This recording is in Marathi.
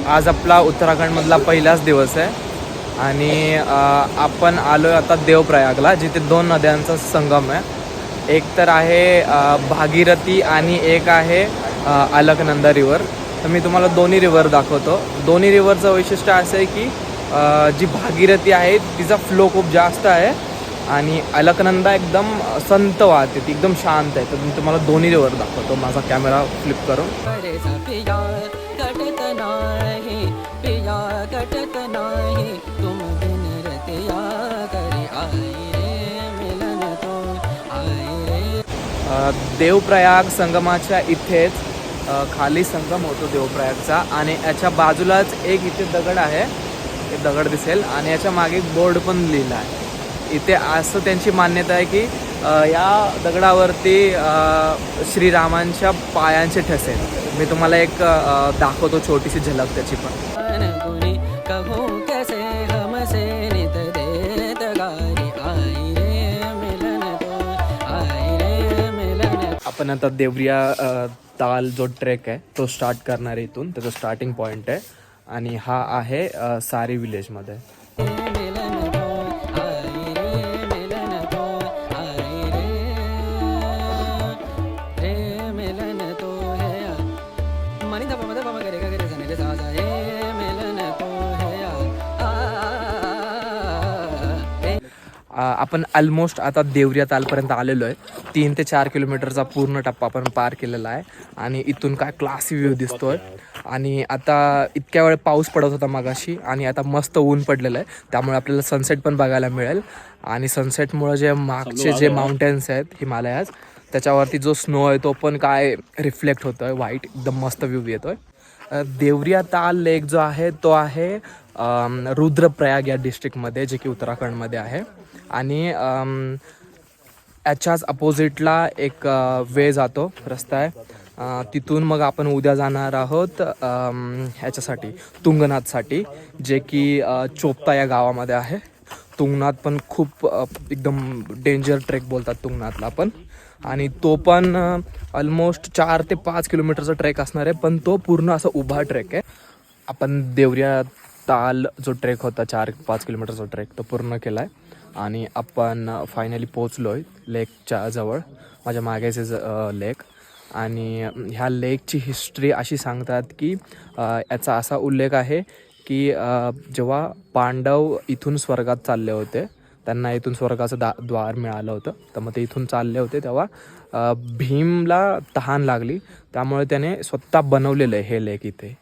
आज आपला उत्तराखंडमधला पहिलाच दिवस आहे आणि आपण आलो आहे आता देवप्रयागला, जिथे दोन नद्यांचा संगम आहे. एक तर आहे भागीरथी आणि एक आहे अलकनंदा रिवर. तर मी तुम्हाला दोन्ही रिवर दाखवतो. दोन्ही रिवरचं वैशिष्ट्य असं आहे की जी भागीरथी आहे तिचा फ्लो खूप जास्त आहे आणि अलकनंदा एकदम संत वाहते, ती एकदम शांत आहे. तर मी तुम्हाला दोन्ही रिवर दाखवतो माझा कॅमेरा फ्लिप करून. देवप्रयाग संगमाच्या इथेच खाली संगम होतो देवप्रयागचा आणि याच्या बाजूलाच एक इथे दगड आहे, एक दगड दिसेल आणि याच्या मागे बोर्ड पण लिहिला आहे. इथे असं त्यांची मान्यता आहे की या दगडावरती श्रीरामांच्या पायांचे ठसे. मी तुम्हाला एक दाखवतो छोटीशी झलक त्याची पण. आपण आता देवरिया ताल जो ट्रेक आहे तो स्टार्ट करणार आहे. इथून त्याचं स्टार्टिंग पॉईंट आहे आणि हा आहे सारी विलेजमध्ये. आपण ऑलमोस्ट आता देवरिया तालपर्यंत आलेलो आहे. 3 ते 4 किलोमीटरचा पूर्ण टप्पा आपण पार केलेला आहे आणि इथून काय क्लासी व्ह्यू दिसतोय. आणि आता इतक्या वेळ पाऊस पडत होता मगाशी आणि आता मस्त ऊन पडलेलं आहे, त्यामुळे आपल्याला सनसेट पण बघायला मिळेल. आणि सनसेटमुळे जे मागचे जे माउंटेन्स आहेत हिमालयाज, त्याच्यावरती जो स्नो आहे तो पण काय रिफ्लेक्ट होतो आहे व्हाईट, एकदम मस्त व्ह्यू येतो आहे. देवरिया ताल लेक जो आहे तो आहे रुद्रप्रयाग या डिस्ट्रिक्टमध्ये, जे की उत्तराखंडमध्ये आहे. आणि याच्याच अपोजिटला एक वे जातो, रस्ता आहे. तिथून मग आपण उद्या जाणार आहोत ह्याच्यासाठी तुंगनाथसाठी, जे की चोपता या गावामध्ये आहे. तुंगनाथ पण खूप एकदम डेंजर ट्रेक बोलतात तुंगनाथला पण, आणि तो पण ऑलमोस्ट 4 ते 5 किलोमीटरचा ट्रेक असणार आहे, पण तो पूर्ण असा उभा ट्रेक आहे. आपण देवरिया ताल जो ट्रेक होता 4-5 किलोमीटरचा ट्रेक तो पूर्ण केला आहे आणि आपण फायनली पोचलो आहे लेकच्या जवळ. माझ्या मागेचे लेक. आणि ह्या लेकची हिस्ट्री अशी सांगतात की याचा असा उल्लेख आहे की जेव्हा पांडव इथून स्वर्गात चालले होते, त्यांना इथून स्वर्गाचं द्वार मिळालं होतं, तर मग ते इथून चालले होते तेव्हा भीमला तहान लागली, त्यामुळे त्याने स्वतः बनवलेलं आहे हे लेक इथे.